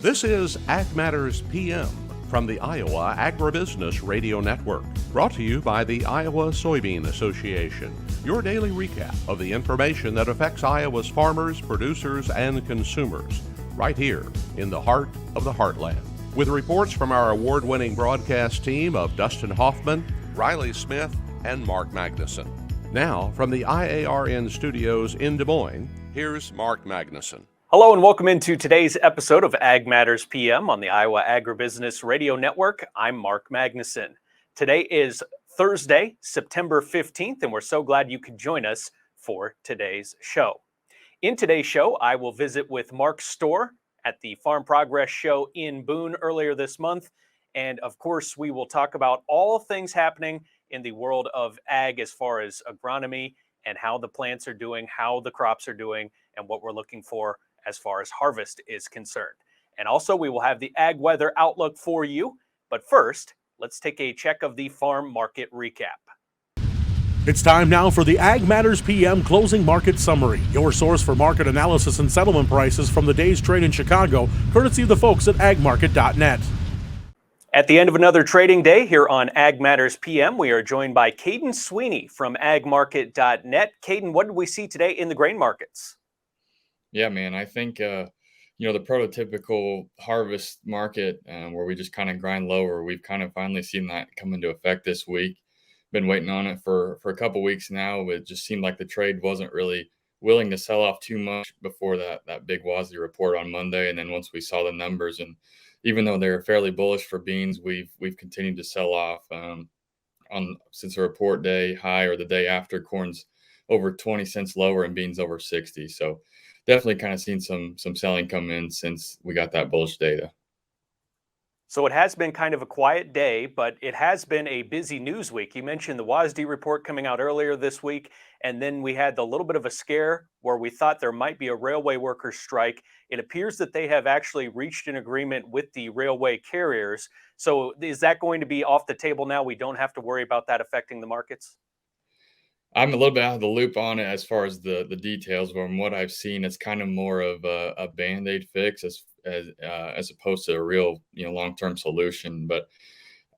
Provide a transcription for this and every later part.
This is Ag Matters PM from the Iowa Agribusiness Radio Network, brought to you by the Iowa Soybean Association, your daily recap of the information that affects Iowa's farmers, producers, and consumers, right here in the heart of the heartland. With reports from our award-winning broadcast team of Dustin Hoffman, Riley Smith, and Mark Magnuson. Now, from the IARN studios in Des Moines, here's Mark Magnuson. Hello and welcome into today's episode of Ag Matters PM on the Iowa Agribusiness Radio Network. I'm Mark Magnuson. Today is Thursday, September 15th, and we're so glad you could join us for today's show. In today's show, I will visit with Mark Storr at the Farm Progress Show in Boone earlier this month. And of course, we will talk about all things happening in the world of ag as far as agronomy and how the plants are doing, how the crops are doing, and what we're looking for as far as harvest is concerned. And also we will have the ag weather outlook for you. But first, let's take a check of the farm market recap. It's time now for the Ag Matters PM Closing Market Summary, your source for market analysis and settlement prices from the day's trade in Chicago, courtesy of the folks at AgMarket.net. At the end of another trading day here on Ag Matters PM, we are joined by Kaden Sweeney from AgMarket.net. Kaden, what did we see today in the grain markets? Yeah, man, I think, the prototypical harvest market where we just kind of grind lower, we've kind of finally seen that come into effect this week. Been waiting on it for a couple weeks now. It just seemed like the trade wasn't really willing to sell off too much before that big WASDE report on Monday. And then once we saw the numbers, and even though they're fairly bullish for beans, we've continued to sell off since the report day high or the day after. Corn's over 20 cents lower and beans over 60. So definitely kind of seen some selling come in since we got that bullish data. So it has been kind of a quiet day, but it has been a busy news week. You mentioned the WASDE report coming out earlier this week, and then we had a little bit of a scare where we thought there might be a railway workers strike. It appears that they have actually reached an agreement with the railway carriers. So is that going to be off the table now? We don't have to worry about that affecting the markets? I'm a little bit out of the loop on it as far as the details. From what I've seen, it's kind of more of a Band-Aid fix as opposed to a real long-term solution. But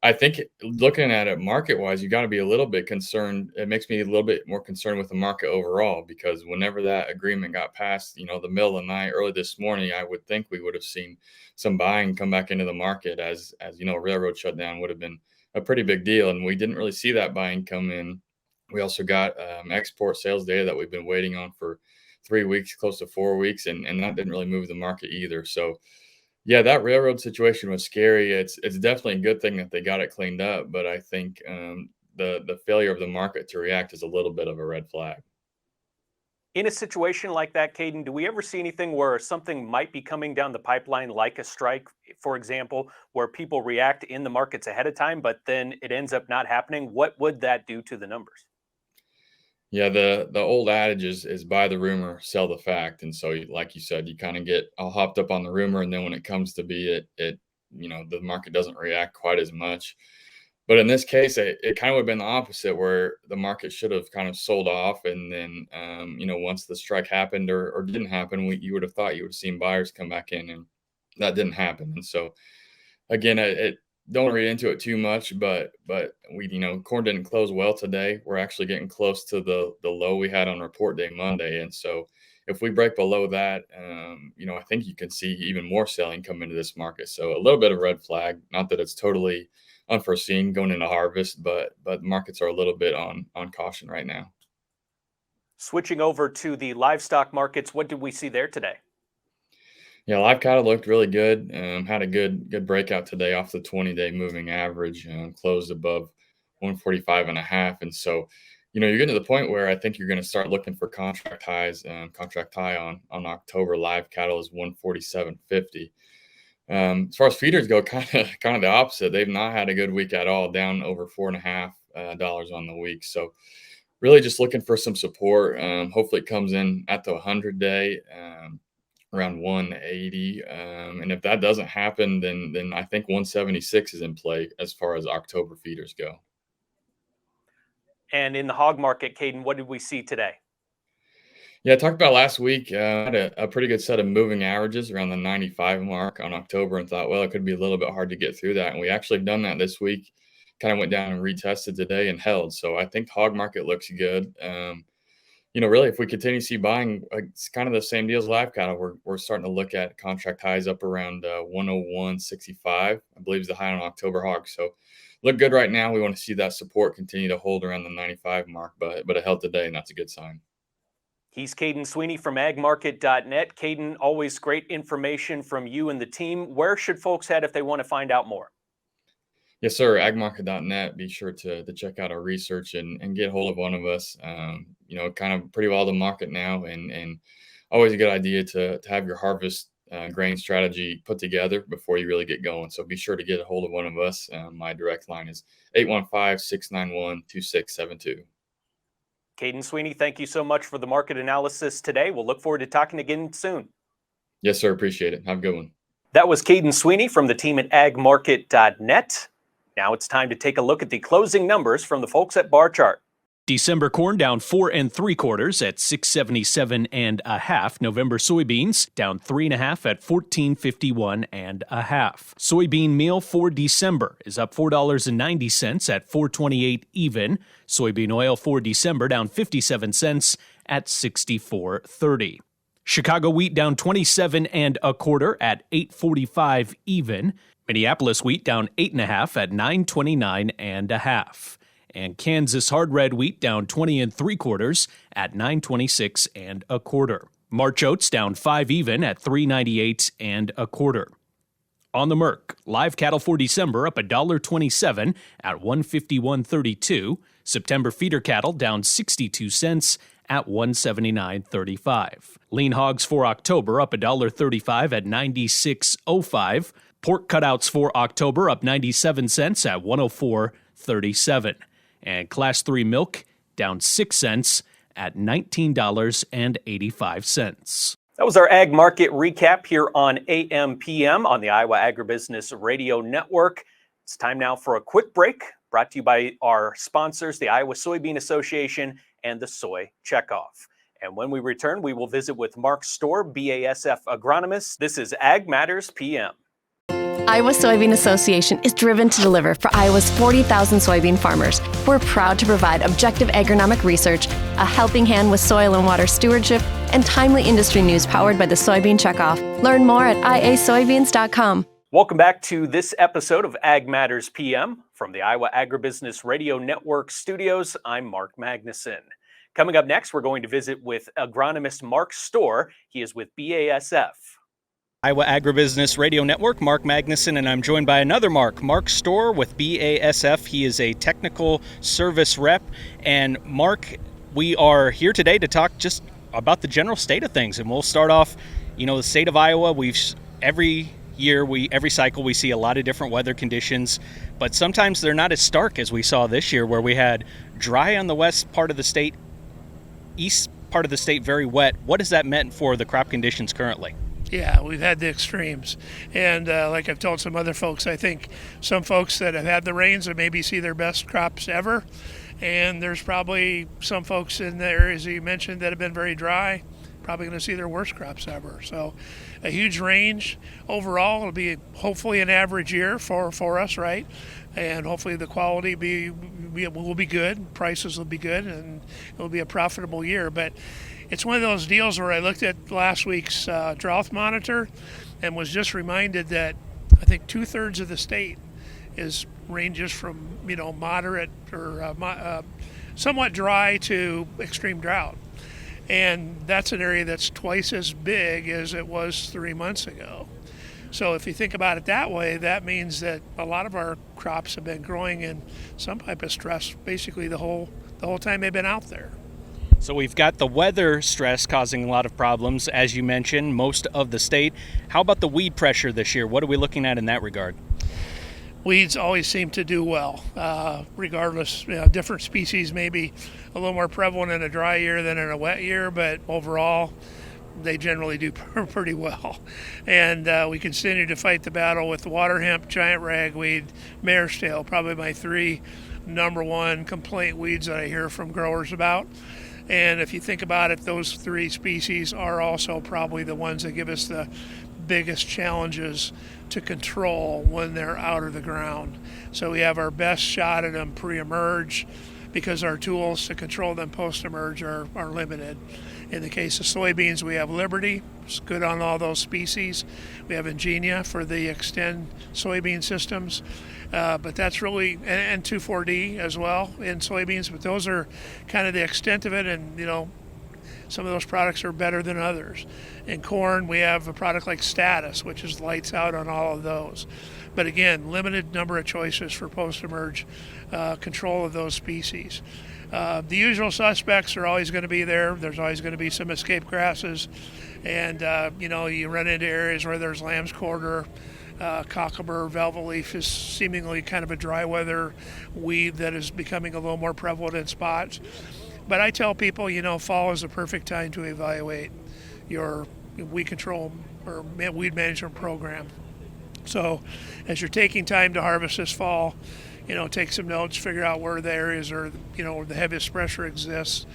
I think looking at it market-wise, you got to be a little bit concerned. It makes me a little bit more concerned with the market overall, because whenever that agreement got passed, the middle of the night, early this morning, I would think we would have seen some buying come back into the market as railroad shutdown would have been a pretty big deal, and we didn't really see that buying come in. We also got export sales data that we've been waiting on for 3 weeks, close to 4 weeks, and that didn't really move the market either. So, yeah, that railroad situation was scary. It's definitely a good thing that they got it cleaned up, but I think the failure of the market to react is a little bit of a red flag. In a situation like that, Kaden, do we ever see anything where something might be coming down the pipeline, like a strike, for example, where people react in the markets ahead of time, but then it ends up not happening? What would that do to the numbers? Yeah, the old adage is buy the rumor, sell the fact. And so, like you said, you kind of get all hopped up on the rumor, and then when it comes to be it the market doesn't react quite as much. But in this case, it kind of would have been the opposite, where the market should have kind of sold off, and then once the strike happened or didn't happen, you would have thought you would have seen buyers come back in, and that didn't happen. And so, again, it don't read into it too much, but we, corn didn't close well today. We're actually getting close to the low we had on report day Monday. And so if we break below that, I think you can see even more selling come into this market. So a little bit of red flag, not that it's totally unforeseen going into harvest, but markets are a little bit on caution right now. Switching over to the livestock markets, what did we see there today? Yeah, live cattle looked really good. Had a good breakout today off the 20-day moving average, closed above 145.5. And so, you're getting to the point where I think you're going to start looking for contract highs. Contract high on October live cattle is 147.50. As far as feeders go, kind of the opposite. They've not had a good week at all, down over $4.50 on the week. So really just looking for some support. Hopefully it comes in at the 100-day. Around 180. And if that doesn't happen, then I think 176 is in play as far as October feeders go. And in the hog market, Kaden, what did we see today? Yeah, I talked about last week. Had a pretty good set of moving averages around the 95 mark on October and thought, well, it could be a little bit hard to get through that. And we actually done that this week. Kind of went down and retested today and held. So I think hog market looks good. Really, if we continue to see buying, it's kind of the same deal as live cattle. We're starting to look at contract highs up around 101.65, I believe is the high on October hog. So look good right now. We want to see that support continue to hold around the 95 mark, but it held today, and that's a good sign. He's Kaden Sweeney from AgMarket.net. Kaden, always great information from you and the team. Where should folks head if they want to find out more? Yes, sir. AgMarket.net. Be sure to check out our research and get a hold of one of us. Kind of pretty well the market now, and always a good idea to have your harvest grain strategy put together before you really get going. So be sure to get a hold of one of us. My direct line is 815-691-2672. Kaden Sweeney, thank you so much for the market analysis today. We'll look forward to talking again soon. Yes, sir. Appreciate it. Have a good one. That was Kaden Sweeney from the team at AgMarket.net. Now it's time to take a look at the closing numbers from the folks at Bar Chart. December corn down 4 3/4 at 677.5. November soybeans down 3.5 at 1451.5. Soybean meal for December is up $4.90 at 428 even. Soybean oil for December down 57 cents at 64.30. Chicago wheat down 27 1/4 at 845 even. Minneapolis wheat down 8.5 at 929.5. And Kansas hard red wheat down 20 3/4 at 926 1/4. March oats down 5 even at 398 1/4. On the Merc, live cattle for December up $1.27 at 151.32. September feeder cattle down 62 cents at 179.35. Lean hogs for October up $1.35 at 96.05. Pork cutouts for October up 97 cents at 104.37. And Class 3 milk down 6 cents at $19.85. That was our Ag Market Recap here on AMPM on the Iowa Agribusiness Radio Network. It's time now for a quick break, brought to you by our sponsors, the Iowa Soybean Association and the Soy Checkoff. And when we return, we will visit with Mark Storr, BASF agronomist. This is Ag Matters PM. Iowa Soybean Association is driven to deliver for Iowa's 40,000 soybean farmers. We're proud to provide objective agronomic research, a helping hand with soil and water stewardship, and timely industry news powered by the Soybean Checkoff. Learn more at iasoybeans.com. Welcome back to this episode of Ag Matters PM from the Iowa Agribusiness Radio Network studios. I'm Mark Magnuson. Coming up next, we're going to visit with agronomist Mark Storr. He is with BASF. Iowa Agribusiness Radio Network, Mark Magnuson, and I'm joined by another Mark Storr with BASF. He is a technical service rep. And Mark, we are here today to talk just about the general state of things. And we'll start off, the state of Iowa. Every cycle we see a lot of different weather conditions, but sometimes they're not as stark as we saw this year, where we had dry on the west part of the state, east part of the state very wet. What has that meant for the crop conditions currently? Yeah, we've had the extremes. And like I've told some other folks, I think some folks that have had the rains will maybe see their best crops ever. And there's probably some folks in the areas that you mentioned that have been very dry, probably going to see their worst crops ever. So a huge range. Overall, it'll be hopefully an average year for us, right? And hopefully the quality will be good, prices will be good, and it'll be a profitable year. But it's one of those deals where I looked at last week's drought monitor and was just reminded that I think 2/3 of the state ranges from moderate or somewhat dry to extreme drought, and that's an area that's twice as big as it was 3 months ago. So if you think about it that way, that means that a lot of our crops have been growing in some type of stress basically the whole time they've been out there. So we've got the weather stress causing a lot of problems, as you mentioned, most of the state. How about the weed pressure this year? What are we looking at in that regard? Weeds always seem to do well, regardless. Different species may be a little more prevalent in a dry year than in a wet year, but overall, they generally do pretty well. And we continue to fight the battle with water hemp, giant ragweed, mare's tail, probably my 3 number one complaint weeds that I hear from growers about. And if you think about it, those three species are also probably the ones that give us the biggest challenges to control when they're out of the ground. So we have our best shot at them pre-emerge, because our tools to control them post-emerge are limited. In the case of soybeans, we have Liberty. It's good on all those species. We have Ingenia for the Extend soybean systems. But that's really, and 2,4-D as well in soybeans. But those are kind of the extent of it. And, some of those products are better than others. In corn, we have a product like Status, which is lights out on all of those. But again, limited number of choices for post-emerge control of those species. The usual suspects are always going to be there. There's always going to be some escape grasses. And, you run into areas where there's lamb's quarter, cocklebur, velvet leaf is seemingly kind of a dry weather weed that is becoming a little more prevalent in spots. But I tell people, fall is the perfect time to evaluate your weed control or weed management program. So as you're taking time to harvest this fall, take some notes, figure out where the areas are, where the heaviest pressure exists,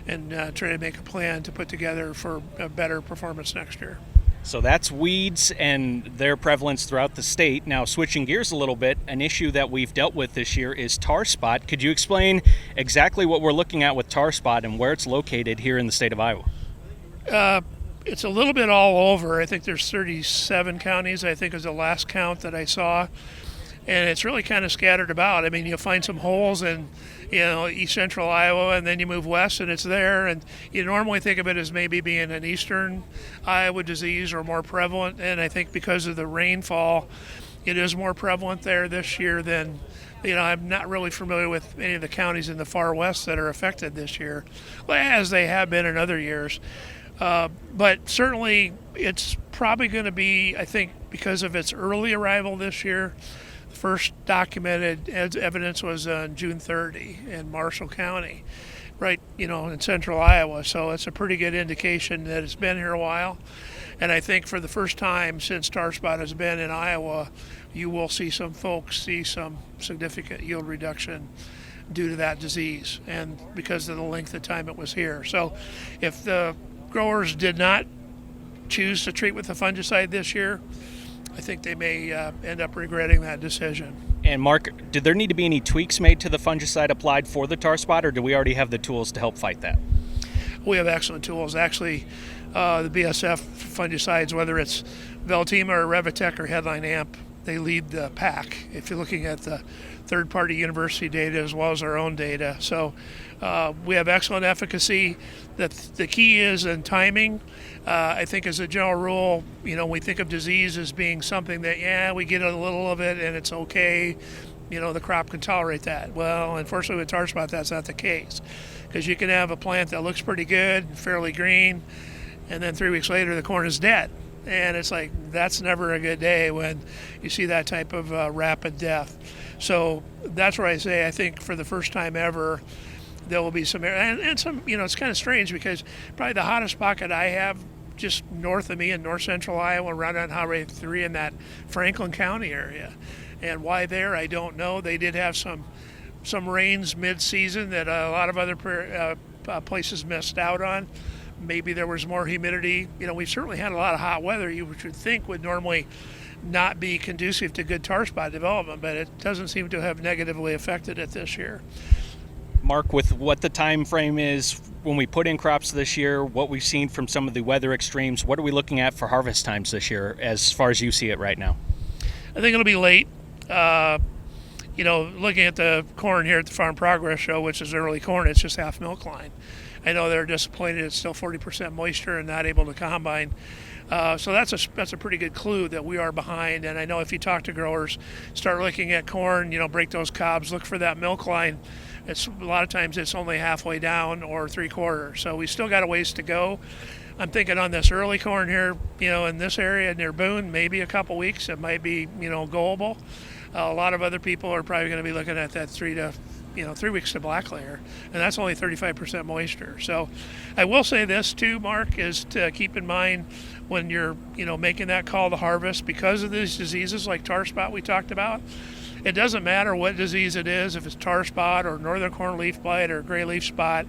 and try to make a plan to put together for a better performance next year. So that's weeds and their prevalence throughout the state. Now, switching gears a little bit, an issue that we've dealt with this year is tar spot. Could you explain exactly what we're looking at with tar spot and where it's located here in the state of Iowa? It's a little bit all over. I think there's 37 counties, I think is the last count that I saw. And it's really kind of scattered about. I mean, you'll find some holes in, east central Iowa, and then you move west and it's there. And you normally think of it as maybe being an eastern Iowa disease or more prevalent. And I think because of the rainfall, it is more prevalent there this year than, I'm not really familiar with any of the counties in the far west that are affected this year, as they have been in other years. But certainly it's probably going to be, I think, because of its early arrival this year. The first documented evidence was on June 30 in Marshall County, right, in central Iowa. So it's a pretty good indication that it's been here a while. And I think for the first time since tar spot has been in Iowa, you will see some folks see some significant yield reduction due to that disease and because of the length of time it was here. So if the growers did not choose to treat with a fungicide this year, I think they may end up regretting that decision. And Mark, did there need to be any tweaks made to the fungicide applied for the tar spot, or do we already have the tools to help fight that? We have excellent tools. Actually, the BASF fungicides, whether it's Veltima or Revitec or Headline AMP, they lead the pack if you're looking at the third-party university data as well as our own data. So we have excellent efficacy. The key is in timing. I think as a general rule, we think of disease as being something that, we get a little of it and it's okay. The crop can tolerate that. Well, unfortunately with tar spot, that's not the case, because you can have a plant that looks pretty good, fairly green, and then 3 weeks later the corn is dead. And it's like, that's never a good day when you see that type of rapid death. So that's where I say, I think for the first time ever, there will be some, and some, it's kind of strange because probably the hottest pocket I have just north of me in north central Iowa, right on Highway 3 in that Franklin County area. And why there, I don't know. They did have some rains mid-season that a lot of other places missed out on. Maybe there was more humidity. We've certainly had a lot of hot weather, which you'd think would normally not be conducive to good tar spot development, but it doesn't seem to have negatively affected it this year. Mark, with what the time frame is when we put in crops this year, what we've seen from some of the weather extremes, what are we looking at for harvest times this year as far as you see it right now? I think it'll be late. Looking at the corn here at the Farm Progress Show, which is early corn, it's just half milk line. I know they're disappointed it's still 40% moisture and not able to combine. So that's a pretty good clue that we are behind. And I know if you talk to growers, start looking at corn, break those cobs, look for that milk line. A lot of times it's only halfway down or 3/4. So we still got a ways to go. I'm thinking on this early corn here, in this area near Boone, maybe a couple weeks, it might be, goable. A lot of other people are probably going to be looking at that 3 weeks to black layer, and that's only 35% moisture. So I will say this too, Mark, is to keep in mind when you're, making that call to harvest, because of these diseases like tar spot we talked about, it doesn't matter what disease it is, if it's tar spot or northern corn leaf blight or gray leaf spot,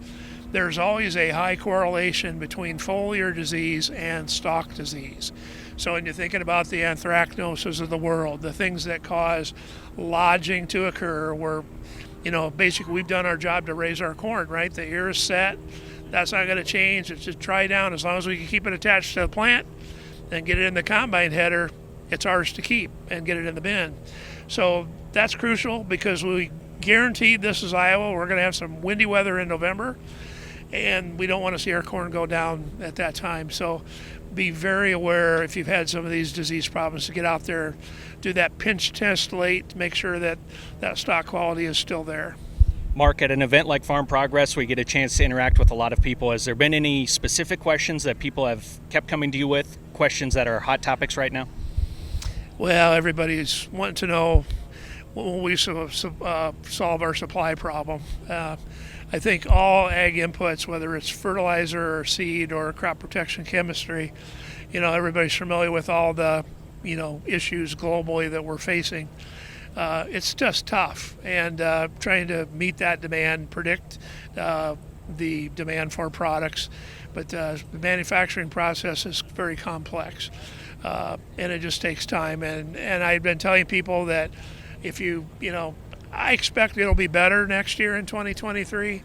there's always a high correlation between foliar disease and stalk disease. So when you're thinking about the anthracnoses of the world, the things that cause lodging to occur, where, basically we've done our job to raise our corn, right? The ear is set. That's not going to change. It's just dry down. As long as we can keep it attached to the plant and get it in the combine header, it's ours to keep and get it in the bin. So that's crucial, because we guaranteed, this is Iowa, we're going to have some windy weather in November, and we don't want to see our corn go down at that time. So be very aware, if you've had some of these disease problems, to get out there, do that pinch test late to make sure that stock quality is still there. Mark, at an event like Farm Progress, we get a chance to interact with a lot of people. Has there been any specific questions that people have kept coming to you with, questions that are hot topics right now? Well, everybody's wanting to know when we solve our supply problem. I think all ag inputs, whether it's fertilizer or seed or crop protection chemistry, everybody's familiar with all the, issues globally that we're facing. It's just tough, and trying to meet that demand, predict the demand for products. But the manufacturing process is very complex, and it just takes time. And I've been telling people that I expect it'll be better next year in 2023,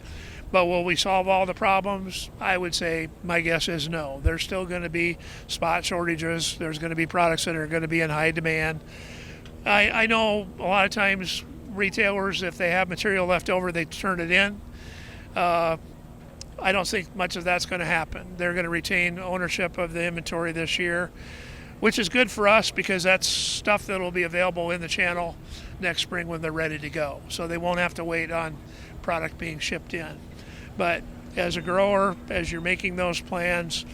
but will we solve all the problems? I would say my guess is no. There's still going to be spot shortages. There's going to be products that are going to be in high demand. I know a lot of times retailers, if they have material left over, they turn it in. I don't think much of that's going to happen. They're going to retain ownership of the inventory this year, which is good for us, because that's stuff that will be available in the channel next spring when they're ready to go. So they won't have to wait on product being shipped in. But as a grower, as you're making those plans,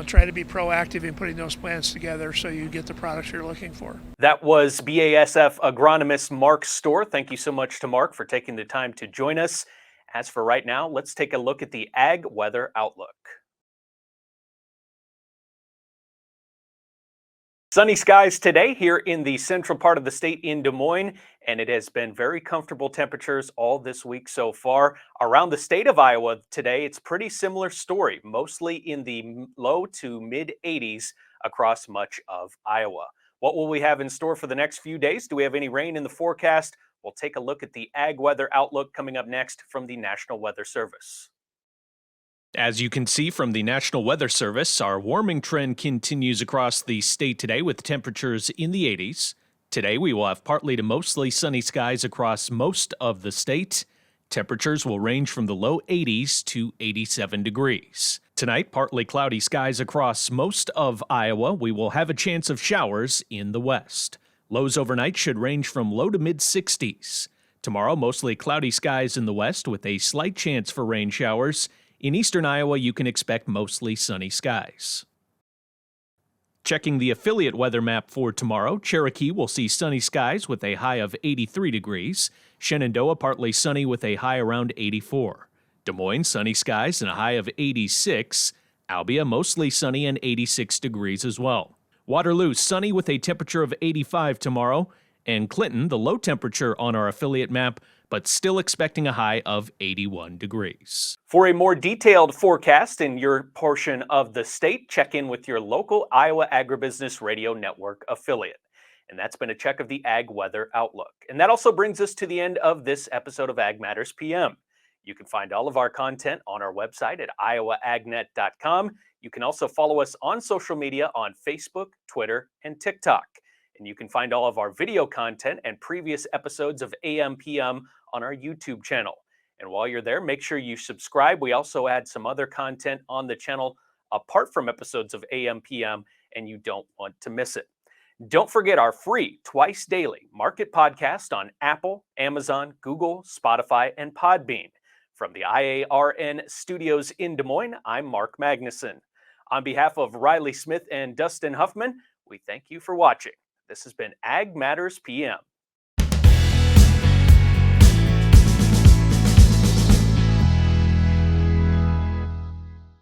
try to be proactive in putting those plans together so you get the products you're looking for. That was BASF agronomist Mark Storr. Thank you so much to Mark for taking the time to join us. As for right now, let's take a look at the ag weather outlook. Sunny skies today here in the central part of the state in Des Moines, and it has been very comfortable temperatures all this week so far. Around the state of Iowa today, it's pretty similar story, mostly in the low to mid 80s across much of Iowa. What will we have in store for the next few days? Do we have any rain in the forecast? We'll take a look at the ag weather outlook coming up next from the National Weather Service. As you can see from the National Weather Service, our warming trend continues across the state today with temperatures in the 80s. Today, we will have partly to mostly sunny skies across most of the state. Temperatures will range from the low 80s to 87 degrees. Tonight, partly cloudy skies across most of Iowa. We will have a chance of showers in the west. Lows overnight should range from low to mid 60s. Tomorrow, mostly cloudy skies in the west with a slight chance for rain showers. In eastern Iowa, you can expect mostly sunny skies. Checking the affiliate weather map for tomorrow, Cherokee will see sunny skies with a high of 83 degrees. Shenandoah partly sunny with a high around 84. Des Moines, sunny skies and a high of 86. Albia, mostly sunny and 86 degrees as well. Waterloo, sunny with a temperature of 85 tomorrow. And Clinton, the low temperature on our affiliate map, but still expecting a high of 81 degrees. For a more detailed forecast in your portion of the state, check in with your local Iowa Agribusiness Radio Network affiliate. And that's been a check of the Ag Weather Outlook. And that also brings us to the end of this episode of Ag Matters PM. You can find all of our content on our website at iowaagnet.com. You can also follow us on social media on Facebook, Twitter, and TikTok. And you can find all of our video content and previous episodes of AMPM on our YouTube channel. And while you're there, make sure you subscribe. We also add some other content on the channel apart from episodes of AMPM, and you don't want to miss it. Don't forget our free twice daily market podcast on Apple, Amazon, Google, Spotify, and Podbean. From the IARN studios in Des Moines, I'm Mark Magnuson. On behalf of Riley Smith and Dustin Huffman, we thank you for watching. This has been Ag Matters PM.